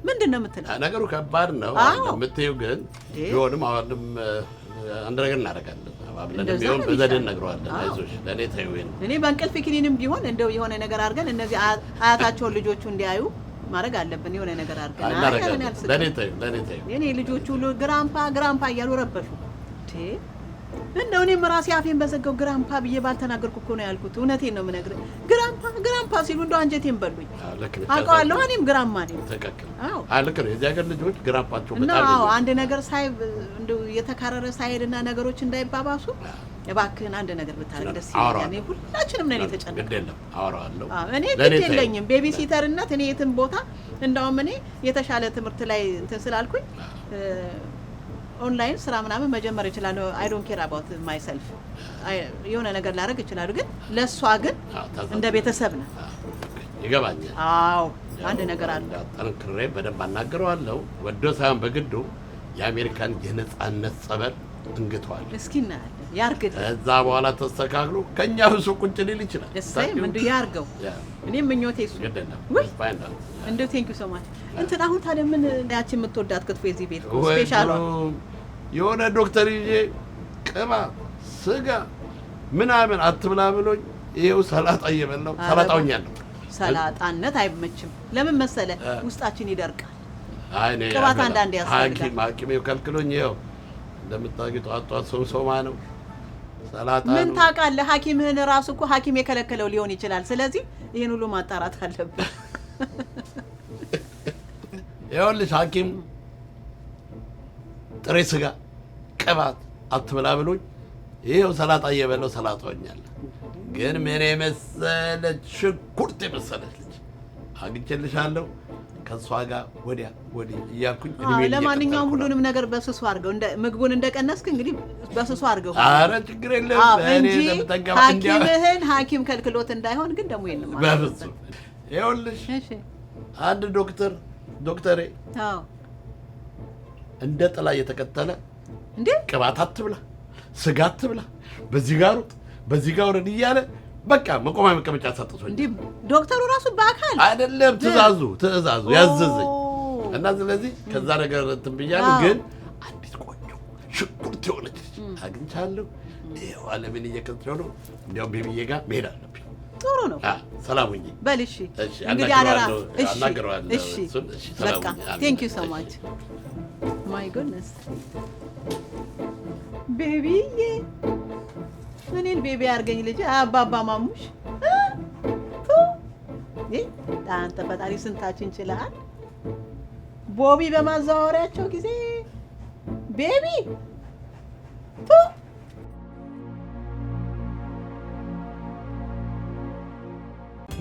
ምንድነው የምትለው ነገሩ ከባድ ነው የምትይው ግን ቢሆንም አሁንም አንድ ነገር እናደርጋለን አባብለን ቢሆን በዘዴ ነግረዋለን አይዞሽ ለኔ ታይወን እኔ በእንቅልፍ ክኒንም ቢሆን እንደው የሆነ ነገር አድርገን እነዚህ አያታቸውን ልጆቹ እንዲያዩ ማድረግ አለብን የሆነ ነገር አድርገን ለኔ ታዩ እኔ ልጆቹ ግራምፓ እያሉ ረበሹ እንደው እኔም ራሴ አፌን በዘጋው ግራምፓ ብዬ ባልተናገርኩ እኮ ነው ያልኩት እውነቴን ነው የምነግርህ ግራምፓ ሲሉ እንደው አንጀቴን በሉኝ አውቀዋለሁ እኔም ግራማ ነኝ ተከክል አዎ ልክ ነው የዚህ ሀገር ልጆች ግራምፓቸው በጣም ነው አንድ ነገር ሳይ እንደው የተካረረ ሳይሄድና ነገሮች እንዳይባባሱ እባክህን አንድ ነገር ብታረግ ደስ ይላል እኔ ሁላችንም ነን የተጨነቀው ግድ የለም አወራዋለሁ እኔ ግድ የለኝም ቤቢ ሲተርነት እኔ የትም ቦታ እንደውም እኔ የተሻለ ትምህርት ላይ እንትን ስላልኩኝ ኦንላይን ስራ ምናምን መጀመር ይችላል አይ ዶንት ኬር አባውት ማይሰልፍ የሆነ ነገር ላደርግ ይችላል ግን ለሷ ግን እንደ ቤተሰብ ነው ይገባኛል አዎ አንድ ነገር አለ ጠንክሬ በደንብ አናገረዋለሁ ወዶ ሳይሆን በግዱ የአሜሪካን የነጻነት ጸበል እንግቷል እስኪ እናያለን ያርግል እዛ በኋላ ተስተካክሎ ከኛ ብሶ ቁጭ ሊል ይችላል እሰይ ምንዱ ያርገው እኔም ምኞቴ እሱ እንደው ቴንክ ዩ ሶ ማች እንትን አሁን ታዲያ ምን ያቺ የምትወዳት ክትፎ የዚህ ቤት ስፔሻል የሆነ ዶክተር ይዤ ቅባ ስጋ ምናምን አትብላ ብሎኝ ይሄው ሰላጣ እየበላው ሰላጣውኛለሁ ሰላጣነት አይመችም ለምን መሰለ ውስጣችን ይደርቃል አይ ነኝ ቅባት አንዳንዴ ያስፈልጋል ሐኪም ከልክሎኝ ይሄው እንደምታውቂው ጧት ሶማ ነው ሰላጣ ምን ታውቃለህ ሐኪምህን ራሱ እኮ ሐኪም የከለከለው ሊሆን ይችላል ስለዚህ ይሄን ሁሉ ማጣራት አለብን ይኸውልሽ ሐኪም ጥሬ ስጋ ቅባት አትብላ ብሎኝ ይሄው ሰላጣ እየበላው ሰላጣውኛል ግን ምን የመሰለች ሽንኩርት የመሰለች ልጅ አግኝቼልሻለሁ ከሷ ጋር ወዲያ እያልኩኝ ለማንኛውም ሁሉንም ነገር በስሱ አድርገው እንደ ምግቡን እንደቀነስክ እንግዲህ በስሱ አድርገው ኧረ ችግር የለም እኔ ለምጠንቀም ሐኪምህን ሐኪም ከልክሎት እንዳይሆን ግን ደግሞ የለም በፍጹም ይኸውልሽ አንድ ዶክተሬ እንደ ጥላ እየተከተለ እንዴ ቅባት አትብላ ስጋ አትብላ በዚህ ጋር ሩጥ በዚህ ጋር ወረድ እያለ በቃ መቆሚያ መቀመጫ ሰጥቶኝ እንዴ ዶክተሩ ራሱ በአካል አይደለም ትእዛዙ ያዘዘኝ እና ስለዚህ ከዛ ነገር እንትን ብያለሁ ግን አዲስ ቆንጆ ሽንኩርት የሆነች አግኝቻለሁ ይኸው አለምን እየከተለው ነው እንዲያውም ቤቢዬ ጋር መሄድ አለብኝ ጥሩ ነው። ሰላም ሁኚ። በል እሺ። እንግዲህ አደራ። እሺ በቃ ቴንክ ዩ ሶ ማች ማይ ጉድነስ ቤቢዬ እኔን ቤቢ አድርገኝ ልጅ አባባ ማሙሽ አንተ ፈጣሪ ስንታችን ችለሃል። ቦቢ በማዛወሪያቸው ጊዜ ቤቢ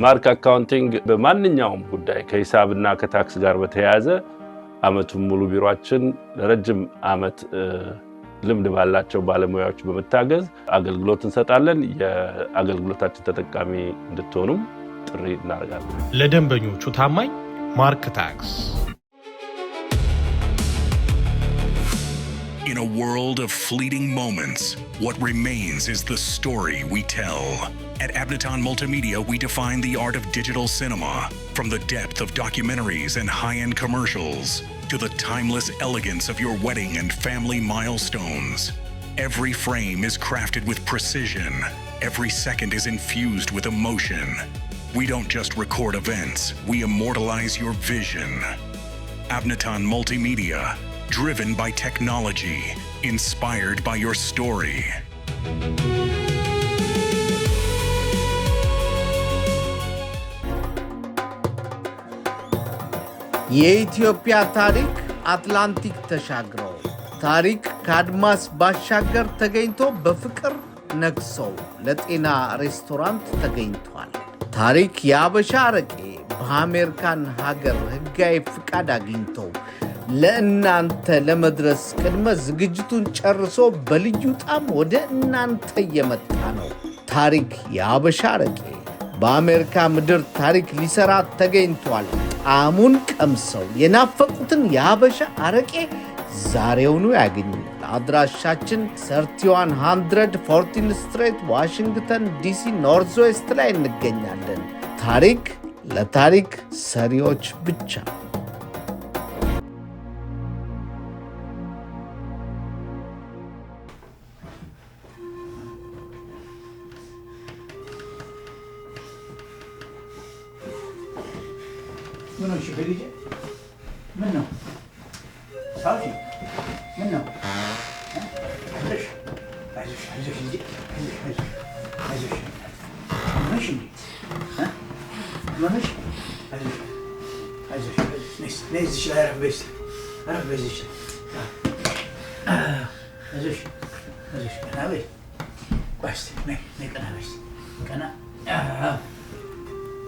ማርክ አካውንቲንግ በማንኛውም ጉዳይ ከሂሳብና ከታክስ ጋር በተያያዘ አመቱን ሙሉ ቢሮአችን ለረጅም አመት ልምድ ባላቸው ባለሙያዎች በመታገዝ አገልግሎት እንሰጣለን። የአገልግሎታችን ተጠቃሚ እንድትሆኑም ጥሪ እናደርጋለን። ለደንበኞቹ ታማኝ ማርክ ታክስ። In a world of fleeting moments, what remains is the story we tell. At Abneton Multimedia, we define the art of digital cinema, from the depth of documentaries and high-end commercials to the timeless elegance of your wedding and family milestones. Every frame is crafted with precision. Every second is infused with emotion. We don't just record events, we immortalize your vision. Abneton Multimedia, driven by technology, inspired by your story. የኢትዮጵያ ታሪክ አትላንቲክ ተሻግሮ ታሪክ ከአድማስ ባሻገር ተገኝቶ በፍቅር ነግሰው ለጤና ሬስቶራንት ተገኝቷል። ታሪክ የአበሻ አረቄ በአሜሪካን ሀገር ህጋዊ ፍቃድ አግኝተው ለእናንተ ለመድረስ ቅድመ ዝግጅቱን ጨርሶ በልዩ ጣም ወደ እናንተ እየመጣ ነው። ታሪክ የአበሻ አረቄ በአሜሪካ ምድር ታሪክ ሊሰራ ተገኝቷል። ጣዕሙን ቀምሰው የናፈቁትን የአበሻ አረቄ ዛሬውኑ ያገኙ። አድራሻችን 3100 14 ስትሬት ዋሽንግተን ዲሲ ኖርዝ ዌስት ላይ እንገኛለን። ታሪክ ለታሪክ ሰሪዎች ብቻ። ምነው እሺ በልጄ ምን ነው ሳውጂ ምን ነው አይዞሽ አይዞሽ አይዞሽ እንጂ አይዞሽ አይዞሽ ምንሽ እንዴ ምንሽ አይዞሽ አይዞሽ ነይ እዚህ ላይ አረፍ በይ እዚህ አይዞሽ አይዞሽ ቀና በይ ቆይ እስኪ ነይ ቀና በይ ቀና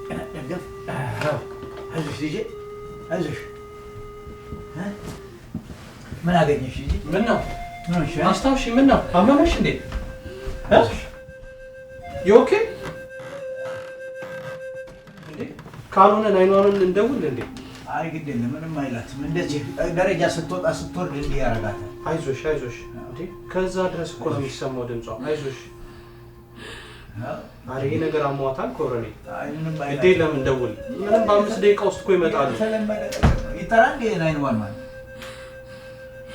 ቀና ደገፍ አይዞሽ ልጄ አይዞሽ። ምን አገኘሽ ልጄ? ምን ነው አስታውሺ። ምን ነው አመመሽ እንዴ? ኦኬ እንዴ? ካልሆነ ናይኗንን እንደውል እንዴ? አይ ግድ የለም ምንም አይላትም። እንደዚህ ደረጃ ስትወጣ ስትወርድ እንዲህ ያደርጋታል። አይዞሽ አይዞሽ። እንዴ ከዛ ድረስ እኮ ነው የሚሰማው ድምጿ። አይዞሽ። አሬ ይሄ ነገር አሟታል ኮረኔ። እንዴ ለምን ደውል? ምንም በ5 ደቂቃ ውስጥ እኮ ይመጣሉ። የተለመደ ይጠራል እንዴ ናይንዋን ማለት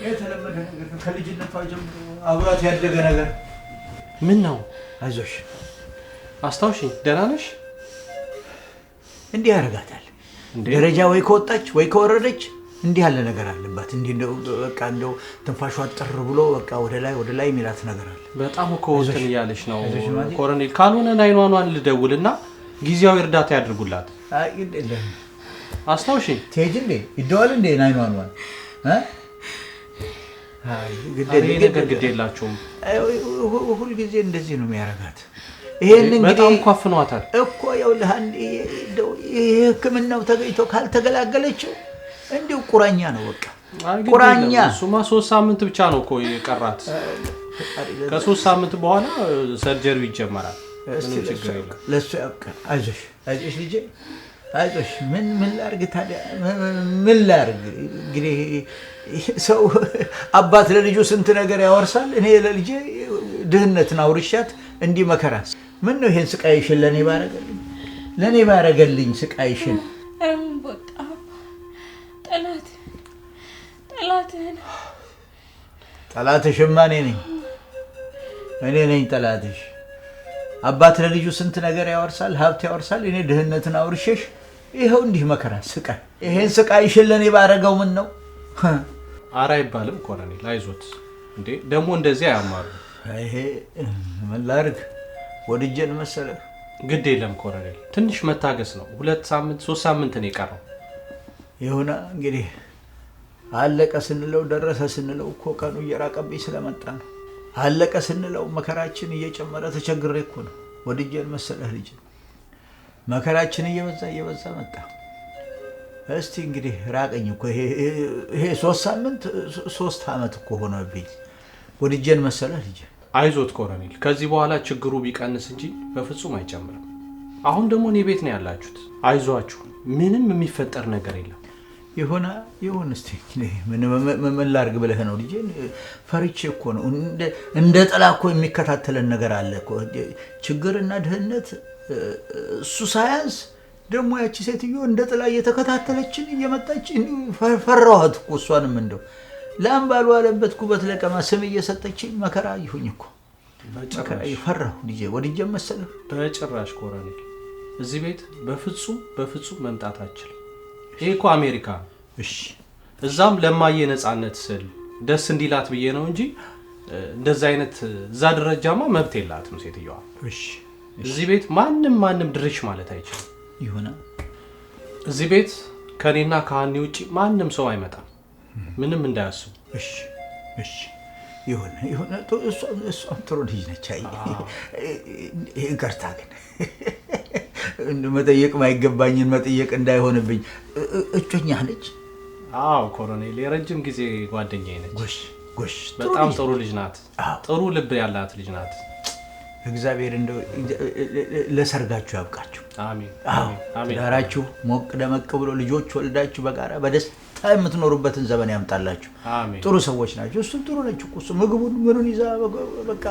የተለመደ ነገር ከልጅነቷ ጀምሮ አብሯት ያደገ ነገር። ምን ነው? አይዞሽ አስታውሺ። ደህና ነሽ? እንዲህ ያደርጋታል። ደረጃ ወይ ከወጣች ወይ ከወረደች እንዲህ ያለ ነገር አለባት። እንዲህ እንደው በቃ እንደው ትንፋሿ ጥር ብሎ በቃ ወደ ላይ የሚላት ነገር አለ። በጣም እኮ እንትን እያለች ነው ኮሎኔል። ካልሆነ ናይኗኗን ልደውልና ጊዜያዊ እርዳታ ያድርጉላት። አይ ግድ የለም አስታውሺ። ትሄጂ እንዴ ይደዋል እንዴ ናይኗኗን ግድ የላችሁም። ሁል ጊዜ እንደዚህ ነው የሚያደርጋት። ይሄን እንግዲህ በጣም ኳፍኗታል እኮ ያውልህ ይሄ ሕክምናው ተገኝቶ ካልተገላገለችው እንዲሁ ቁራኛ ነው በቃ ቁራኛ። እሱማ 3 ሳምንት ብቻ ነው እኮ የቀራት። ከ3 ሳምንት በኋላ ሰርጀሪው ይጀመራል። ምንም ችግር የለም። ለሱ ያብቃ። አይዞሽ አይዞሽ ልጄ አይዞሽ። ምን ላድርግ ታዲያ ምን ላድርግ እንግዲህ ሰው አባት ለልጁ ስንት ነገር ያወርሳል። እኔ ለልጄ ድህነትን አውርሻት እንዲህ መከራ። ምን ነው ይሄን ስቃይሽን ለኔ ባረገልኝ ስቃይሽን ቦጣ ጠላትሽማ እኔ ነኝ ጠላትሽ። አባት ለልጁ ስንት ነገር ያወርሳል፣ ሀብት ያወርሳል። እኔ ድህነትን አውርሼሽ ይኸው እንዲህ መከራ ስቃይ። ይሄን ስቃይሽን ለእኔ ባረገው ምን ነው? ኧረ አይባልም ኮሎኔል፣ አይዞት እንዴ። ደግሞ እንደዚህ አያማሩ። ይሄ ምን ላድርግ ወድጄን መሰለህ? ግድ የለም ኮሎኔል፣ ትንሽ መታገስ ነው። 2 ሳምንት 3 ሳምንት ነው የቀረው። ይሁና እንግዲህ አለቀ ስንለው ደረሰ ስንለው እኮ ቀኑ እየራቀብኝ ስለመጣ ነው። አለቀ ስንለው መከራችን እየጨመረ ተቸግሬ እኮ ነው። ወድጄን መሰለህ ልጅ መከራችን እየበዛ መጣ። እስቲ እንግዲህ ራቀኝ እኮ ይሄ 3 ሳምንት 3 ዓመት እኮ ሆነብኝ። ወድጄን መሰለህ ልጅ። አይዞት ኮሎኔል፣ ከዚህ በኋላ ችግሩ ቢቀንስ እንጂ በፍጹም አይጨምርም። አሁን ደግሞ እኔ ቤት ነው ያላችሁት። አይዟችሁ፣ ምንም የሚፈጠር ነገር የለም። ይሁን እስቲ ምን ላድርግ ብለህ ነው ልጄ? ፈርቼ እኮ ነው። እንደ ጥላ እኮ የሚከታተለን ነገር አለ እኮ ችግርና ድህነት። እሱ ሳያንስ ደግሞ ያቺ ሴትዮ እንደ ጥላ እየተከታተለችን እየመጣች ፈራኋት እኮ እሷንም እንደው ላም ባልዋለበት ኩበት ለቀማ ስም እየሰጠችኝ መከራ ይሁኝ እኮ መከራ ይፈራሁ ልጄ። ወድጄም መሰለህ? በጭራሽ ኮሎኔል፣ እዚህ ቤት በፍጹም መምጣት አትችልም። ይሄ እኮ አሜሪካ ነው። እሺ፣ እዛም ለማየ ነፃነት ስል ደስ እንዲላት ብዬ ነው እንጂ እንደዛ አይነት እዛ ደረጃማ መብት የላትም ሴትዮዋ። እሺ፣ እዚህ ቤት ማንም ድርሽ ማለት አይችልም። ይሁን እዚህ ቤት ከኔና ከሀኒ ውጪ ማንም ሰው አይመጣም። ምንም እንዳያስቡ። እሺ ይሁን። እሷም ጥሩ ልጅ ነች። ይቅርታ ግን መጠየቅ ማይገባኝን መጠየቅ እንዳይሆንብኝ። እጮኛ ነች? አዎ ኮሎኔል፣ የረጅም ጊዜ ጓደኛዬ ነች። ጎሽ፣ በጣም ጥሩ ልጅ ናት። ጥሩ ልብ ያላት ልጅ ናት። እግዚአብሔር እንደው ለሰርጋችሁ ያብቃችሁ። አሜን። ዳራችሁ ሞቅ ደመቅ ብሎ ልጆች ወልዳችሁ በጋራ በደስታ የምትኖሩበትን ዘመን ያምጣላችሁ። ጥሩ ሰዎች ናቸው። እሱ ጥሩ ነች እኮ እሱ ምግቡን ምኑን ይዛ በቃ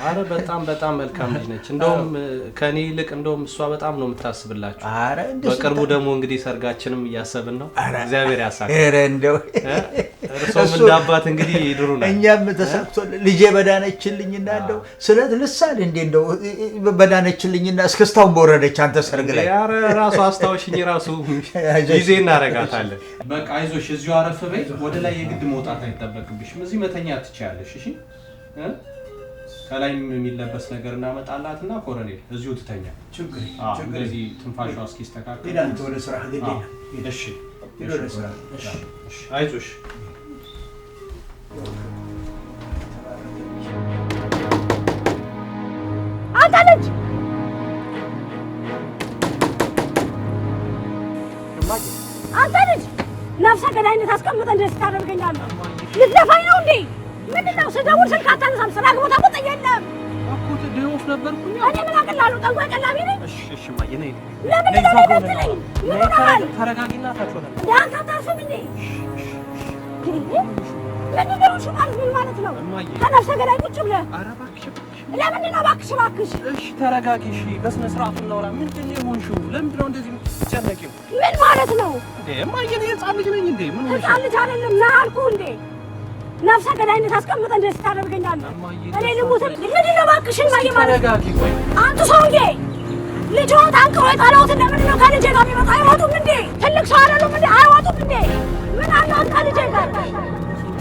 አረ በጣም መልካም ልጅ ነች። እንደውም ከኔ ይልቅ እንደውም እሷ በጣም ነው የምታስብላችሁ። በቅርቡ ደግሞ እንግዲህ ሰርጋችንም እያሰብን ነው። እግዚአብሔር ያሳካል። ኧረ እንደው እርሶም እንዳባት እንግዲህ ይድሩናል። እኛም ተሳክቶልን ልጄ በዳነችልኝና እንደው ስለት ልሳል እንዴ እንደው በዳነችልኝና እስክስታውን በወረደች አንተ ሰርግ ላይ። ኧረ ራሱ አስታውሽኝ፣ ራሱ ጊዜ እናረጋታለን። በቃ አይዞሽ፣ እዚሁ አረፍ በይ። ወደ ላይ የግድ መውጣት አይጠበቅብሽም። እዚህ መተኛ ትችያለሽ። እሺ፣ ከላይም የሚለበስ ነገር እናመጣላትና ኮሎኔል እዚሁ ትተኛ። ችግር እንደዚህ ትንፋሿ እስኪስተካከል ሄዳ አንተ ወደ ስራ ሄደ። እሺ፣ አይዞሽ። አንተ ልጅ ነፍሰ ገዳይነት አስቀምጠ እንደዚህ ታደርገኛለህ? ልትደፋኝ ነው እንዴ? ምንድን ነው? ስደውል ስልክ አታነሳም። ስራ ቦታ ቦታ የለም እኮ ደውፍ ነበርኩኝ። እኔ ምን አቅላለሁ? ጠንቋይ ቀላቢ ነኝ? እሺ ማየ ነኝ። ለምንድን ነው የምትለኝ? ምን ሆነሃል? ተረጋጊና ታችኋል። ዳንተ አታርፍም እንዴ? ምንድን ነው ሽማል? ምን ማለት ነው? ከነፍሰ ገዳይ ቁጭ ብለህ ለምንድን ነው? እባክሽ እሺ ተረጋጊ። እሺ በስነ ስርዓቱ እናውራ። ምንድን ነው የሆንሽው? ለምንድን ነው እንደዚህ የምትጨነቂው? ምን ማለት ነው እንዴ? ማየ ነኝ። ህፃን ልጅ ነኝ እንዴ? ምን ሆነሽ? ህፃን ልጅ አይደለም ና አልኩህ እንዴ? ነፍሰ ገዳይነት አስቀምጠህ እንደዚህ ታደርገኛለህ? እኔ ልሙት? ምንድን ነው እባክሽን ማየ ማለት? ተረጋጊ። ቆይ አንተ ሰውዬ ልጅዎት አንቀው የጣለውት ለምንድን ነው ከልጄ ጋር የሚመጣ? አይወጡም እንዴ? ትልቅ ሰው አይደሉም እንዴ? አይወጡም እንዴ? ምን አለ ከልጄ ጋር?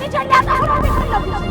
ልጄን ሊያጠፉ ነው የሚፈለጉት?